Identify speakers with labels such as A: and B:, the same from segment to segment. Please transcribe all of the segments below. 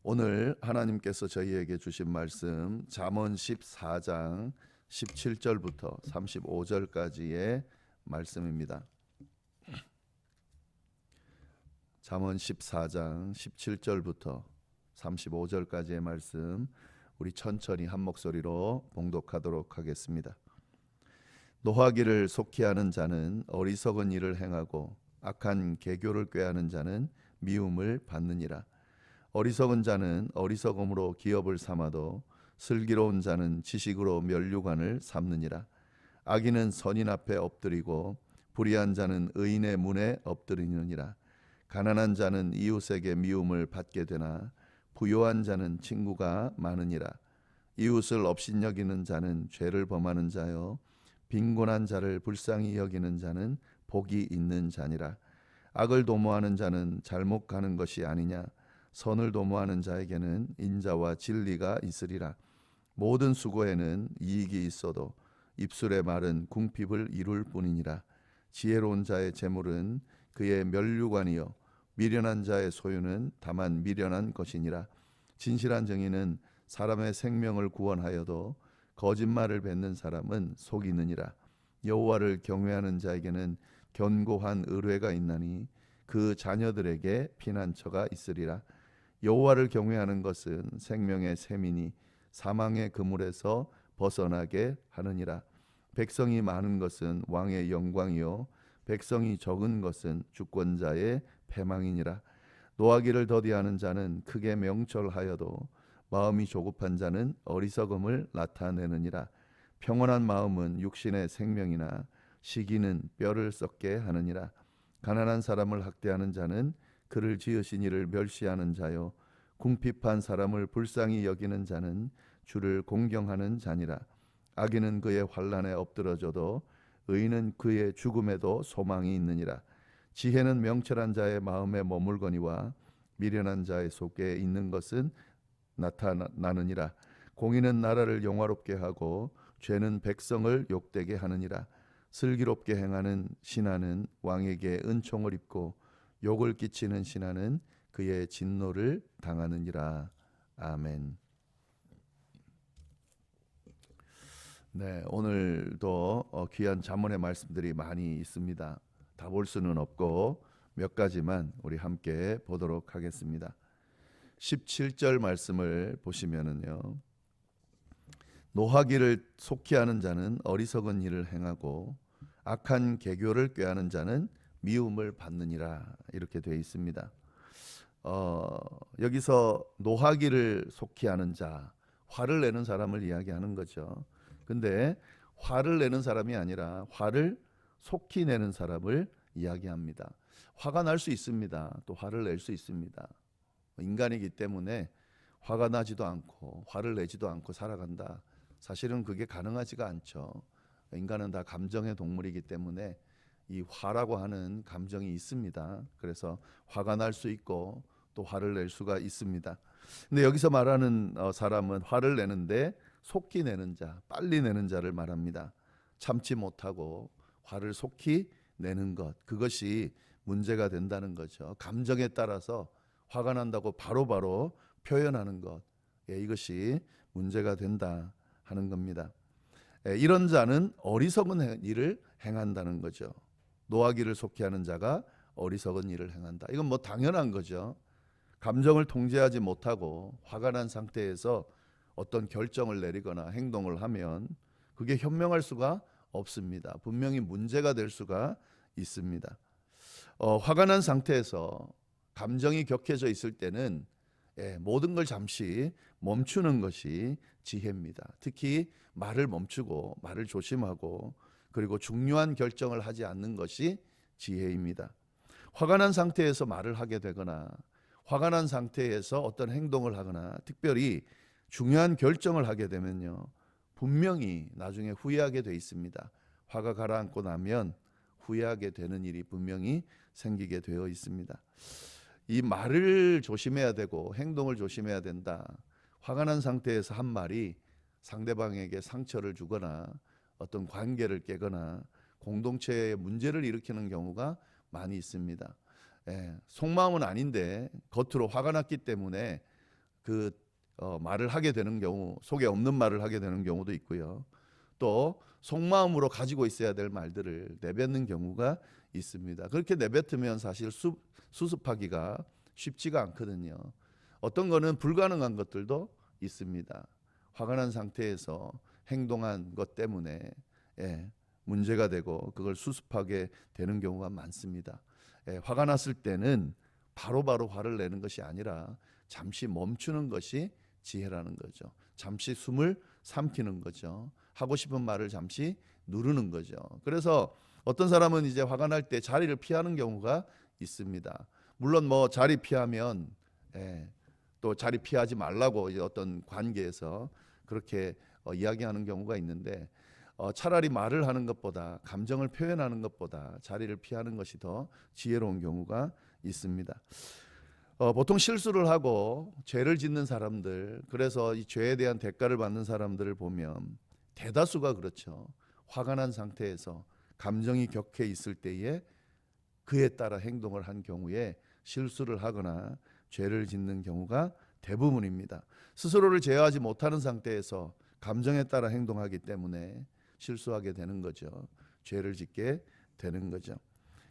A: 오늘 하나님께서 저희에게 주신 말씀 잠언 14장 17절부터 35절까지의 말씀입니다. 잠언 14장 17절부터 35절까지의 말씀 우리 천천히 한 목소리로 봉독하도록 하겠습니다. 노하기를 속히 하는 자는 어리석은 일을 행하고 악한 계교를 꾀하는 자는 미움을 받느니라. 어리석은 자는 어리석음으로 기업을 삼아도 슬기로운 자는 지식으로 면류관을 삼느니라. 악인은 선인 앞에 엎드리고 불의한 자는 의인의 문에 엎드리느니라. 가난한 자는 이웃에게 미움을 받게 되나 부요한 자는 친구가 많으니라. 이웃을 업신여기는 자는 죄를 범하는 자요 빈곤한 자를 불쌍히 여기는 자는 복이 있는 자니라. 악을 도모하는 자는 잘못 가는 것이 아니냐. 선을 도모하는 자에게는 인자와 진리가 있으리라. 모든 수고에는 이익이 있어도 입술의 말은 궁핍을 이룰 뿐이니라. 지혜로운 자의 재물은 그의 면류관이요 미련한 자의 소유는 다만 미련한 것이니라. 진실한 정의는 사람의 생명을 구원하여도 거짓말을 뱉는 사람은 속이느니라. 여호와를 경외하는 자에게는 견고한 의뢰가 있나니 그 자녀들에게 피난처가 있으리라. 여호와를 경외하는 것은 생명의 샘이니 사망의 그물에서 벗어나게 하느니라. 백성이 많은 것은 왕의 영광이요 백성이 적은 것은 주권자의 패망이니라. 노하기를 더디하는 자는 크게 명철하여도 마음이 조급한 자는 어리석음을 나타내느니라. 평온한 마음은 육신의 생명이나 시기는 뼈를 썩게 하느니라. 가난한 사람을 학대하는 자는 그를 지으신 이를 멸시하는 자요 궁핍한 사람을 불쌍히 여기는 자는 주를 공경하는 자니라. 악인은 그의 환난에 엎드러져도 의인은 그의 죽음에도 소망이 있느니라. 지혜는 명철한 자의 마음에 머물거니와 미련한 자의 속에 있는 것은 나타나느니라. 공의는 나라를 영화롭게 하고 죄는 백성을 욕되게 하느니라. 슬기롭게 행하는 신하는 왕에게 은총을 입고 욕을 끼치는 신하는 그의 진노를 당하느니라. 아멘. 네, 오늘도 귀한 잠언의 말씀들이 많이 있습니다. 다 볼 수는 없고 몇 가지만 우리 함께 보도록 하겠습니다. 17절 말씀을 보시면은요. 노하기를 속히 하는 자는 어리석은 일을 행하고 악한 계교를 꾀하는 자는 미움을 받느니라 이렇게 되어 있습니다. 여기서 노하기를 속히 하는 자, 화를 내는 사람을 이야기하는 거죠. 근데 화를 내는 사람이 아니라 화를 속히 내는 사람을 이야기합니다. 화가 날 수 있습니다. 또 화를 낼 수 있습니다. 인간이기 때문에 화가 나지도 않고 화를 내지도 않고 살아간다. 사실은 그게 가능하지가 않죠. 인간은 다 감정의 동물이기 때문에 이 화라고 하는 감정이 있습니다. 그래서 화가 날 수 있고 또 화를 낼 수가 있습니다. 근데 여기서 말하는 사람은 화를 내는데 속히 내는 자, 빨리 내는 자를 말합니다. 참지 못하고 화를 속히 내는 것, 그것이 문제가 된다는 거죠. 감정에 따라서 화가 난다고 바로바로 표현하는 것, 이것이 문제가 된다 하는 겁니다. 이런 자는 어리석은 일을 행한다는 거죠. 노하기를 속히 하는 자가 어리석은 일을 행한다. 이건 뭐 당연한 거죠. 감정을 통제하지 못하고 화가 난 상태에서 어떤 결정을 내리거나 행동을 하면 그게 현명할 수가 없습니다. 분명히 문제가 될 수가 있습니다. 화가 난 상태에서 감정이 격해져 있을 때는 모든 걸 잠시 멈추는 것이 지혜입니다. 특히 말을 멈추고 말을 조심하고 그리고 중요한 결정을 하지 않는 것이 지혜입니다. 화가 난 상태에서 말을 하게 되거나 화가 난 상태에서 어떤 행동을 하거나 특별히 중요한 결정을 하게 되면요. 분명히 나중에 후회하게 돼 있습니다. 화가 가라앉고 나면 후회하게 되는 일이 분명히 생기게 되어 있습니다. 이 말을 조심해야 되고 행동을 조심해야 된다. 화가 난 상태에서 한 말이 상대방에게 상처를 주거나 어떤 관계를 깨거나 공동체에 문제를 일으키는 경우가 많이 있습니다. 속마음은 아닌데 겉으로 화가 났기 때문에 그 말을 하게 되는 경우, 속에 없는 말을 하게 되는 경우도 있고요. 또 속마음으로 가지고 있어야 될 말들을 내뱉는 경우가 있습니다. 그렇게 내뱉으면 사실 수습하기가 쉽지가 않거든요. 어떤 거는 불가능한 것들도 있습니다. 화가 난 상태에서 행동한 것 때문에 문제가 되고 그걸 수습하게 되는 경우가 많습니다. 화가 났을 때는 바로바로 화를 내는 것이 아니라 잠시 멈추는 것이 지혜라는 거죠. 잠시 숨을 삼키는 거죠. 하고 싶은 말을 잠시 누르는 거죠. 그래서 어떤 사람은 이제 화가 날 때 자리를 피하는 경우가 있습니다. 물론 뭐 자리 피하면 또 자리 피하지 말라고 이제 어떤 관계에서 그렇게 이야기하는 경우가 있는데 차라리 말을 하는 것보다 감정을 표현하는 것보다 자리를 피하는 것이 더 지혜로운 경우가 있습니다. 보통 실수를 하고 죄를 짓는 사람들, 그래서 이 죄에 대한 대가를 받는 사람들을 보면 대다수가 그렇죠. 화가 난 상태에서 감정이 격해 있을 때에 그에 따라 행동을 한 경우에 실수를 하거나 죄를 짓는 경우가 대부분입니다. 스스로를 제어하지 못하는 상태에서 감정에 따라 행동하기 때문에 실수하게 되는 거죠. 죄를 짓게 되는 거죠.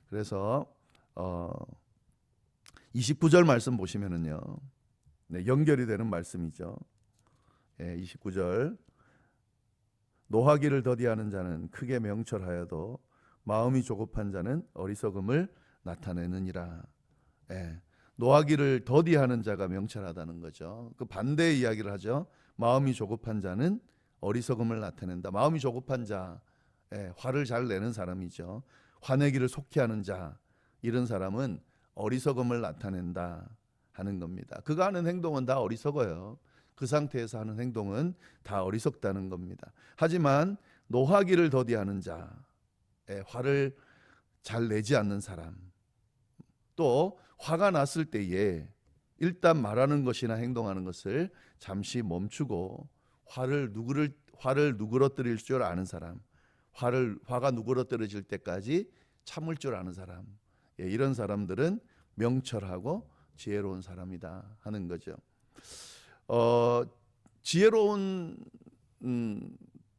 A: 그래서 29절 말씀 보시면은요, 연결이 되는 말씀이죠. 29절 노하기를 더디하는 자는 크게 명철하여도 마음이 조급한 자는 어리석음을 나타내느니라. 노하기를 더디하는 자가 명철하다는 거죠. 그 반대의 이야기를 하죠. 마음이 조급한 자는 어리석음을 나타낸다. 마음이 조급한 자, 화를 잘 내는 사람이죠. 화내기를 속히 하는 자, 이런 사람은 어리석음을 나타낸다 하는 겁니다. 그가 하는 행동은 다 어리석어요. 그 상태에서 하는 행동은 다 어리석다는 겁니다. 하지만 노하기를 더디하는 자, 화를 잘 내지 않는 사람, 또 화가 났을 때에 일단 말하는 것이나 행동하는 것을 잠시 멈추고 화를 누그러뜨릴 줄 아는 사람, 화가 누그러뜨려질 때까지 참을 줄 아는 사람, 이런 사람들은 명철하고 지혜로운 사람이다 하는 거죠. 지혜로운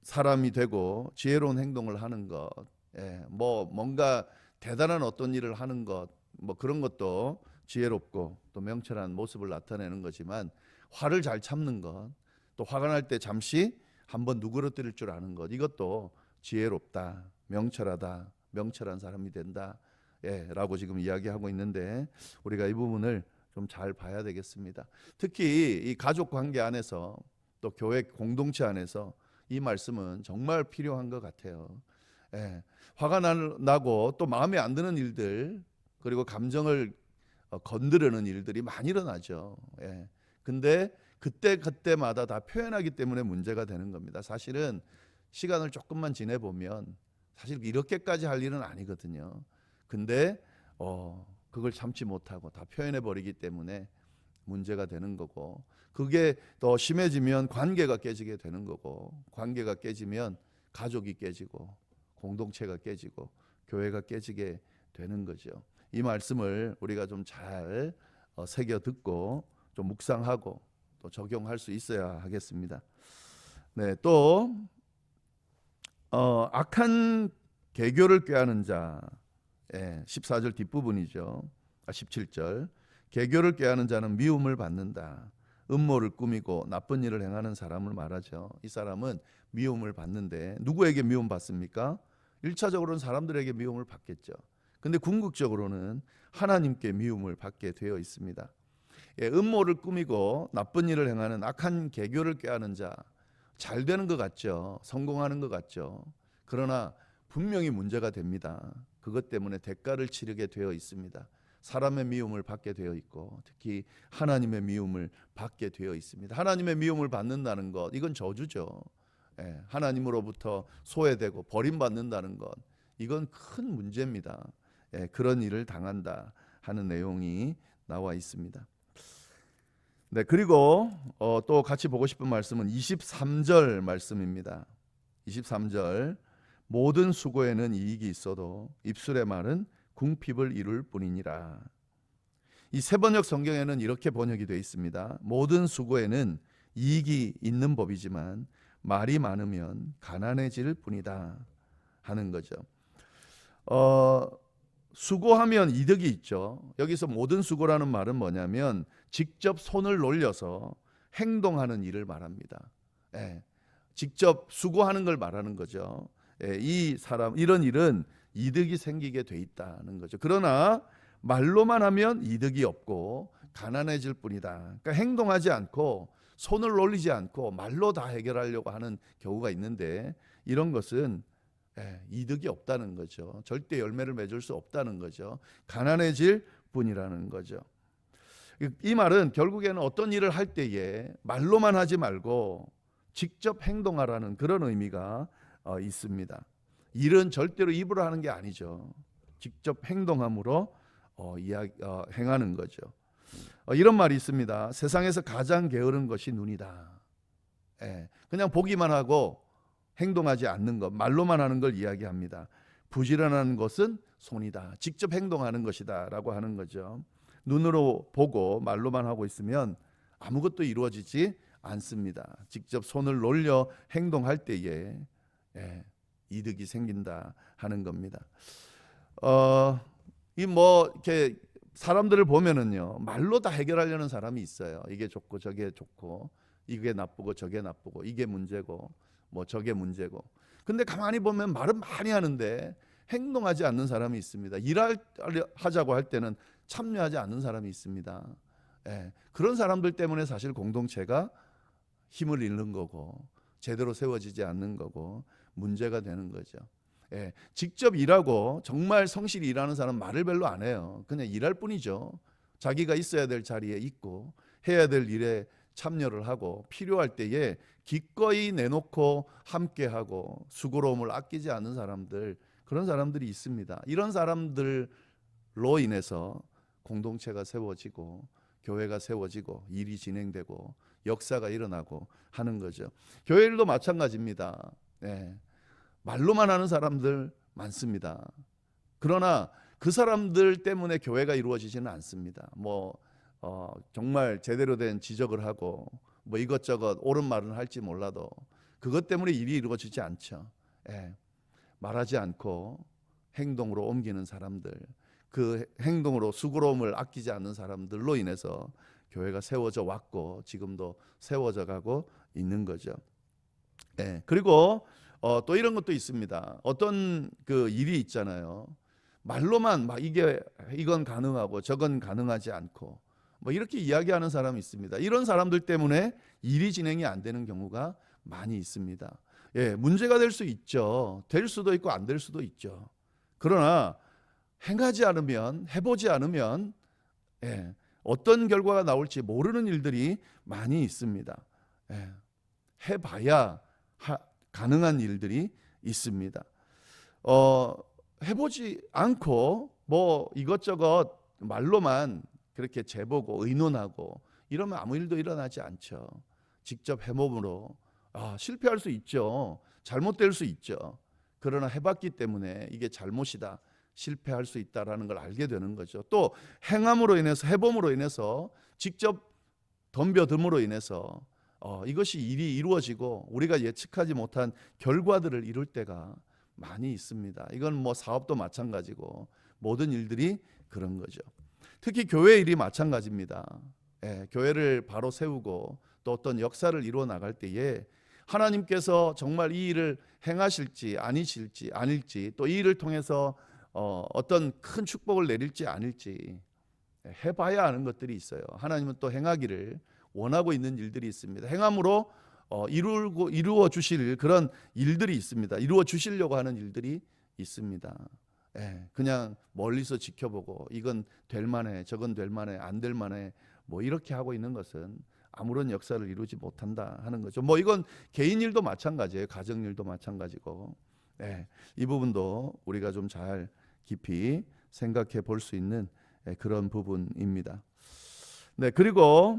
A: 사람이 되고 지혜로운 행동을 하는 것, 뭔가 대단한 어떤 일을 하는 것, 그런 것도 지혜롭고 또 명철한 모습을 나타내는 거지만, 화를 잘 참는 것, 또 화가 날 때 잠시 한번 누그러뜨릴 줄 아는 것, 이것도 지혜롭다, 명철하다, 명철한 사람이 된다, 라고 지금 이야기하고 있는데, 우리가 이 부분을 좀 잘 봐야 되겠습니다. 특히 이 가족 관계 안에서 또 교회 공동체 안에서 이 말씀은 정말 필요한 것 같아요. 화가 나고 또 마음에 안 드는 일들, 그리고 감정을 건드리는 일들이 많이 일어나죠. 근데 그때마다 다 표현하기 때문에 문제가 되는 겁니다. 사실은 시간을 조금만 지내보면 사실 이렇게까지 할 일은 아니거든요. 근데 그걸 참지 못하고 다 표현해 버리기 때문에 문제가 되는 거고, 그게 더 심해지면 관계가 깨지게 되는 거고, 관계가 깨지면 가족이 깨지고 공동체가 깨지고 교회가 깨지게 되는 거죠. 이 말씀을 우리가 좀 잘 새겨 듣고 좀 묵상하고 또 적용할 수 있어야 하겠습니다. 또 악한 계교를 꾀하는 자, 14절 뒷부분이죠. 17절 계교를 꾀하는 자는 미움을 받는다. 음모를 꾸미고 나쁜 일을 행하는 사람을 말하죠. 이 사람은 미움을 받는데 누구에게 미움 받습니까? 1차적으로는 사람들에게 미움을 받겠죠. 근데 궁극적으로는 하나님께 미움을 받게 되어 있습니다. 음모를 꾸미고 나쁜 일을 행하는 악한 계교를 꾀하는 자, 잘 되는 것 같죠. 성공하는 것 같죠. 그러나 분명히 문제가 됩니다. 그것 때문에 대가를 치르게 되어 있습니다. 사람의 미움을 받게 되어 있고 특히 하나님의 미움을 받게 되어 있습니다. 하나님의 미움을 받는다는 것, 이건 저주죠. 하나님으로부터 소외되고 버림받는다는 것, 이건 큰 문제입니다. 그런 일을 당한다 하는 내용이 나와 있습니다. 그리고 또 같이 보고 싶은 말씀은 23절 말씀입니다. 23절 모든 수고에는 이익이 있어도 입술의 말은 궁핍을 이룰 뿐이니라. 이 세번역 성경에는 이렇게 번역이 되어 있습니다. 모든 수고에는 이익이 있는 법이지만 말이 많으면 가난해질 뿐이다 하는 거죠. 수고하면 이득이 있죠. 여기서 모든 수고라는 말은 뭐냐면 직접 손을 놀려서 행동하는 일을 말합니다. 예, 직접 수고하는 걸 말하는 거죠. 예, 이런 일은 이득이 생기게 돼 있다는 거죠. 그러나 말로만 하면 이득이 없고 가난해질 뿐이다. 그러니까 행동하지 않고 손을 놀리지 않고 말로 다 해결하려고 하는 경우가 있는데 이런 것은 이득이 없다는 거죠. 절대 열매를 맺을 수 없다는 거죠. 가난해질 뿐이라는 거죠. 이 말은 결국에는 어떤 일을 할 때에 말로만 하지 말고 직접 행동하라는 그런 의미가 있습니다. 일은 절대로 입으로 하는 게 아니죠. 직접 행동함으로 행하는 거죠. 이런 말이 있습니다. 세상에서 가장 게으른 것이 눈이다. 그냥 보기만 하고 행동하지 않는 것, 말로만 하는 걸 이야기합니다. 부지런한 것은 손이다. 직접 행동하는 것이다 라고 하는 거죠. 눈으로 보고 말로만 하고 있으면 아무것도 이루어지지 않습니다. 직접 손을 놀려 행동할 때에 이득이 생긴다 하는 겁니다. 이렇게 사람들을 보면은요, 말로 다 해결하려는 사람이 있어요. 이게 좋고 저게 좋고, 이게 나쁘고 저게 나쁘고, 이게 문제고 저게 문제고. 근데 가만히 보면 말은 많이 하는데 행동하지 않는 사람이 있습니다. 일하자고 할 때는 참여하지 않는 사람이 있습니다. 그런 사람들 때문에 사실 공동체가 힘을 잃는 거고 제대로 세워지지 않는 거고 문제가 되는 거죠. 직접 일하고 정말 성실히 일하는 사람은 말을 별로 안 해요. 그냥 일할 뿐이죠. 자기가 있어야 될 자리에 있고 해야 될 일에 참여를 하고 필요할 때에 기꺼이 내놓고 함께하고 수고로움을 아끼지 않는 사람들, 그런 사람들이 있습니다. 이런 사람들로 인해서 공동체가 세워지고 교회가 세워지고 일이 진행되고 역사가 일어나고 하는 거죠. 교회 일도 마찬가지입니다. 말로만 하는 사람들 많습니다. 그러나 그 사람들 때문에 교회가 이루어지지는 않습니다. 정말 제대로 된 지적을 하고 이것저것 옳은 말은 할지 몰라도 그것 때문에 일이 이루어지지 않죠. 말하지 않고 행동으로 옮기는 사람들, 그 행동으로 수고로움을 아끼지 않는 사람들로 인해서 교회가 세워져 왔고 지금도 세워져 가고 있는 거죠. 그리고 또 이런 것도 있습니다. 어떤 그 일이 있잖아요. 말로만 이건 가능하고 저건 가능하지 않고 이렇게 이야기하는 사람이 있습니다. 이런 사람들 때문에 일이 진행이 안 되는 경우가 많이 있습니다. 문제가 될 수 있죠. 될 수도 있고 안 될 수도 있죠. 그러나 행하지 않으면, 해보지 않으면 어떤 결과가 나올지 모르는 일들이 많이 있습니다. 해봐야 가능한 일들이 있습니다. 해보지 않고 이것저것 말로만 그렇게 재보고 의논하고 이러면 아무 일도 일어나지 않죠. 직접 해봄으로 실패할 수 있죠. 잘못될 수 있죠. 그러나 해봤기 때문에 이게 잘못이다, 실패할 수 있다라는 걸 알게 되는 거죠. 또 행함으로 인해서, 해봄으로 인해서, 직접 덤벼듦으로 인해서 이것이 일이 이루어지고 우리가 예측하지 못한 결과들을 이룰 때가 많이 있습니다. 이건 사업도 마찬가지고 모든 일들이 그런 거죠. 특히 교회 일이 마찬가지입니다. 교회를 바로 세우고 또 어떤 역사를 이루어 나갈 때에 하나님께서 정말 이 일을 행하실지 아닐지 또 이 일을 통해서 어떤 큰 축복을 내릴지 아닐지 해봐야 하는 것들이 있어요. 하나님은 또 행하기를 원하고 있는 일들이 있습니다. 행함으로 이루어 주실 그런 일들이 있습니다. 이루어 주시려고 하는 일들이 있습니다. 그냥 멀리서 지켜보고 이건 될 만해, 저건 될 만해, 안 될 만해 이렇게 하고 있는 것은 아무런 역사를 이루지 못한다 하는 거죠. 이건 개인 일도 마찬가지예요. 가정 일도 마찬가지고 이 부분도 우리가 좀 잘 깊이 생각해 볼 수 있는 그런 부분입니다. 그리고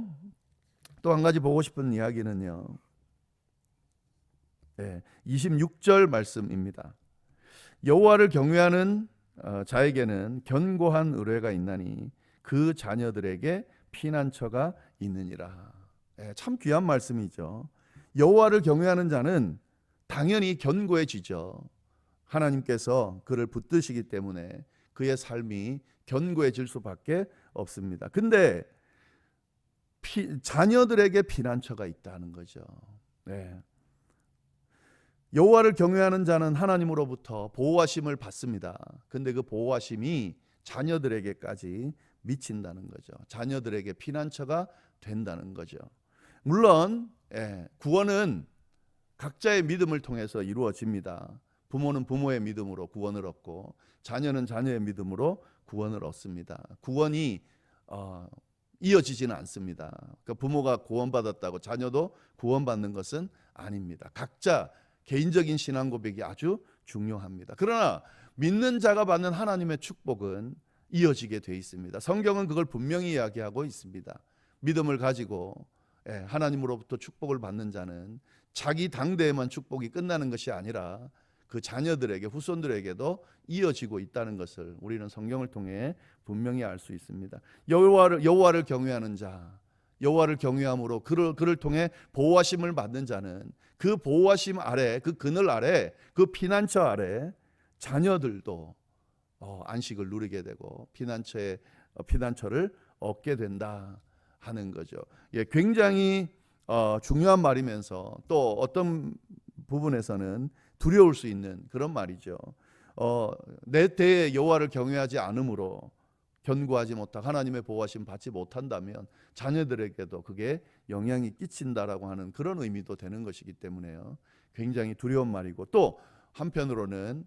A: 또 한 가지 보고 싶은 이야기는요. 26절 말씀입니다. 여호와를 경외하는 자에게는 견고한 의뢰가 있나니 그 자녀들에게 피난처가 있느니라. 참 귀한 말씀이죠. 여호와를 경외하는 자는 당연히 견고해지죠. 하나님께서 그를 붙드시기 때문에 그의 삶이 견고해질 수밖에 없습니다. 근데 자녀들에게 피난처가 있다는 거죠. 여호와를 경외하는 자는 하나님으로부터 보호하심을 받습니다. 근데 그 보호하심이 자녀들에게까지 미친다는 거죠. 자녀들에게 피난처가 된다는 거죠. 물론 구원은 각자의 믿음을 통해서 이루어집니다. 부모는 부모의 믿음으로 구원을 얻고 자녀는 자녀의 믿음으로 구원을 얻습니다. 구원이 이어지지는 않습니다. 그러니까 부모가 구원받았다고 자녀도 구원받는 것은 아닙니다. 각자 개인적인 신앙 고백이 아주 중요합니다. 그러나 믿는 자가 받는 하나님의 축복은 이어지게 돼 있습니다. 성경은 그걸 분명히 이야기하고 있습니다. 믿음을 가지고 하나님으로부터 축복을 받는 자는 자기 당대에만 축복이 끝나는 것이 아니라 그 자녀들에게, 후손들에게도 이어지고 있다는 것을 우리는 성경을 통해 분명히 알 수 있습니다. 여호와를 경외하는 자, 여호와를 경외함으로 그를 통해 보호하심을 받는 자는 그 보호하심 아래, 그 그늘 아래, 그 피난처 아래 자녀들도 안식을 누리게 되고 피난처를 얻게 된다 하는 거죠. 굉장히 중요한 말이면서 또 어떤 부분에서는 두려울 수 있는 그런 말이죠. 내 때에 여호와를 경외하지 않으므로 견고하지 못하고 하나님의 보호하심 받지 못한다면 자녀들에게도 그게 영향이 끼친다라고 하는 그런 의미도 되는 것이기 때문에요. 굉장히 두려운 말이고 또 한편으로는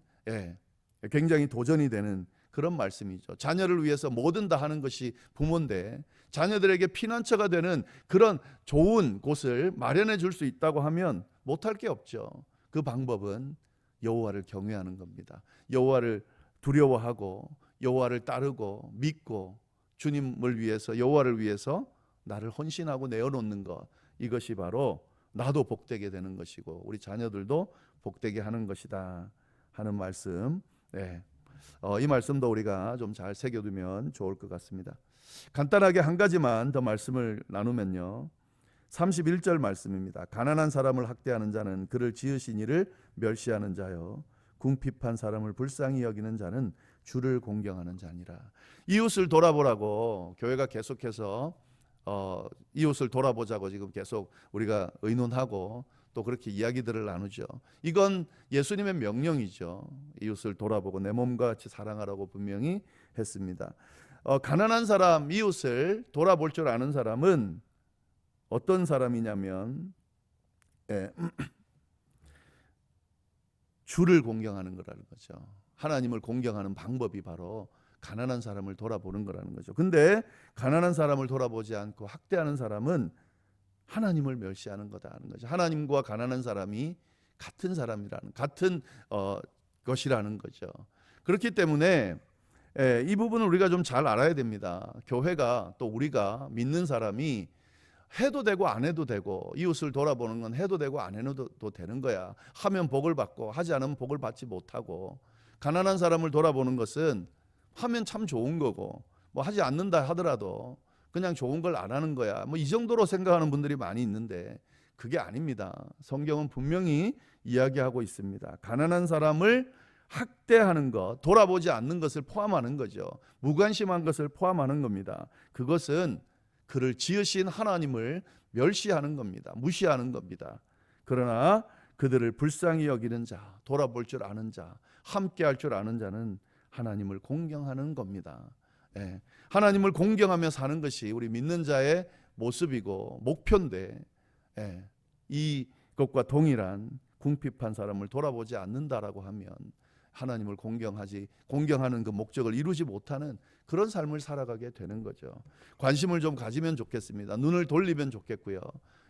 A: 굉장히 도전이 되는 그런 말씀이죠. 자녀를 위해서 뭐든 다 하는 것이 부모인데 자녀들에게 피난처가 되는 그런 좋은 곳을 마련해 줄 수 있다고 하면 못할 게 없죠. 그 방법은 여호와를 경외하는 겁니다. 여호와를 두려워하고 여호와를 따르고 믿고 주님을 위해서, 여호와를 위해서 나를 헌신하고 내어놓는 것, 이것이 바로 나도 복되게 되는 것이고 우리 자녀들도 복되게 하는 것이다 하는 말씀. 이 말씀도 우리가 좀 잘 새겨두면 좋을 것 같습니다. 간단하게 한 가지만 더 말씀을 나누면요, 31절 말씀입니다. 가난한 사람을 학대하는 자는 그를 지으신 이를 멸시하는 자요, 궁핍한 사람을 불쌍히 여기는 자는 주를 공경하는 자니라. 이웃을 돌아보라고 교회가 계속해서 이웃을 돌아보자고 지금 계속 우리가 의논하고 또 그렇게 이야기들을 나누죠. 이건 예수님의 명령이죠. 이웃을 돌아보고 내 몸과 같이 사랑하라고 분명히 했습니다. 가난한 사람, 이웃을 돌아볼 줄 아는 사람은 어떤 사람이냐면 주를 공경하는 거라는 거죠. 하나님을 공경하는 방법이 바로 가난한 사람을 돌아보는 거라는 거죠. 근데 가난한 사람을 돌아보지 않고 학대하는 사람은 하나님을 멸시하는 거다는 거죠. 하나님과 가난한 사람이 같은 사람이라는, 같은 것이라는 거죠. 그렇기 때문에 이 부분을 우리가 좀 잘 알아야 됩니다. 교회가, 또 우리가 믿는 사람이 해도 되고 안 해도 되고, 이웃을 돌아보는 건 해도 되고 안 해도 되는 거야. 하면 복을 받고 하지 않으면 복을 받지 못하고, 가난한 사람을 돌아보는 것은 하면 참 좋은 거고, 뭐 하지 않는다 하더라도 그냥 좋은 걸 안 하는 거야, 뭐 이 정도로 생각하는 분들이 많이 있는데 그게 아닙니다. 성경은 분명히 이야기하고 있습니다. 가난한 사람을 학대하는 것, 돌아보지 않는 것을 포함하는 거죠. 무관심한 것을 포함하는 겁니다. 그것은 그를 지으신 하나님을 멸시하는 겁니다. 무시하는 겁니다. 그러나 그들을 불쌍히 여기는 자, 돌아볼 줄 아는 자, 함께 할 줄 아는 자는 하나님을 공경하는 겁니다. 하나님을 공경하며 사는 것이 우리 믿는 자의 모습이고 목표인데, 이것과 동일한 궁핍한 사람을 돌아보지 않는다라고 하면 하나님을 공경하는 그 목적을 이루지 못하는 그런 삶을 살아가게 되는 거죠. 관심을 좀 가지면 좋겠습니다. 눈을 돌리면 좋겠고요.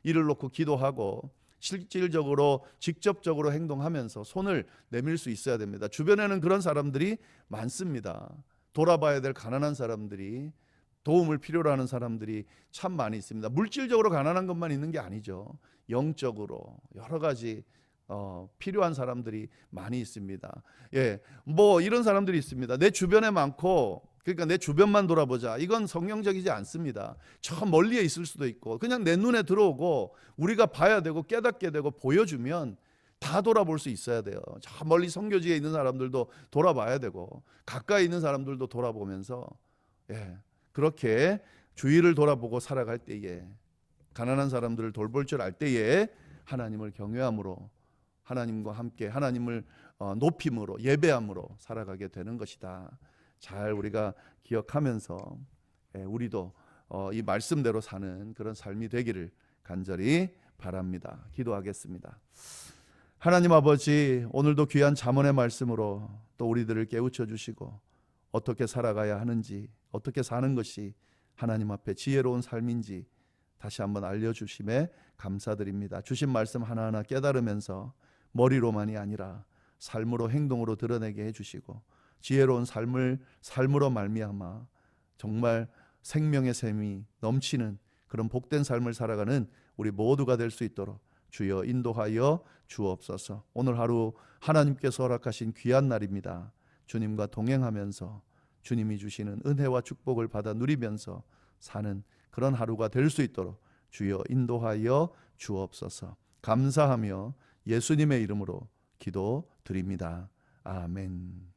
A: 이를 놓고 기도하고 실질적으로 직접적으로 행동하면서 손을 내밀 수 있어야 됩니다. 주변에는 그런 사람들이 많습니다. 돌아봐야 될 가난한 사람들이, 도움을 필요로 하는 사람들이 참 많이 있습니다. 물질적으로 가난한 것만 있는 게 아니죠. 영적으로 여러 가지 필요한 사람들이 많이 있습니다. 뭐 이런 사람들이 있습니다. 내 주변에 많고 그러니까 내 주변만 돌아보자. 이건 성경적이지 않습니다. 저 멀리에 있을 수도 있고 그냥 내 눈에 들어오고 우리가 봐야 되고 깨닫게 되고 보여주면 다 돌아볼 수 있어야 돼요. 저 멀리 선교지에 있는 사람들도 돌아봐야 되고 가까이 있는 사람들도 돌아보면서 그렇게 주위를 돌아보고 살아갈 때에 가난한 사람들을 돌볼 줄 알 때에 하나님을 경외함으로 하나님과 함께 하나님을 높임으로 예배함으로 살아가게 되는 것이다. 잘 우리가 기억하면서 우리도 이 말씀대로 사는 그런 삶이 되기를 간절히 바랍니다. 기도하겠습니다. 하나님 아버지, 오늘도 귀한 잠언의 말씀으로 또 우리들을 깨우쳐 주시고 어떻게 살아가야 하는지, 어떻게 사는 것이 하나님 앞에 지혜로운 삶인지 다시 한번 알려주심에 감사드립니다. 주신 말씀 하나하나 깨달으면서 머리로만이 아니라 삶으로 행동으로 드러내게 해주시고 지혜로운 삶으로 말미암아 정말 생명의 샘이 넘치는 그런 복된 삶을 살아가는 우리 모두가 될 수 있도록 주여 인도하여 주옵소서. 오늘 하루 하나님께서 허락하신 귀한 날입니다. 주님과 동행하면서 주님이 주시는 은혜와 축복을 받아 누리면서 사는 그런 하루가 될 수 있도록 주여 인도하여 주옵소서. 감사하며 예수님의 이름으로 기도드립니다. 아멘.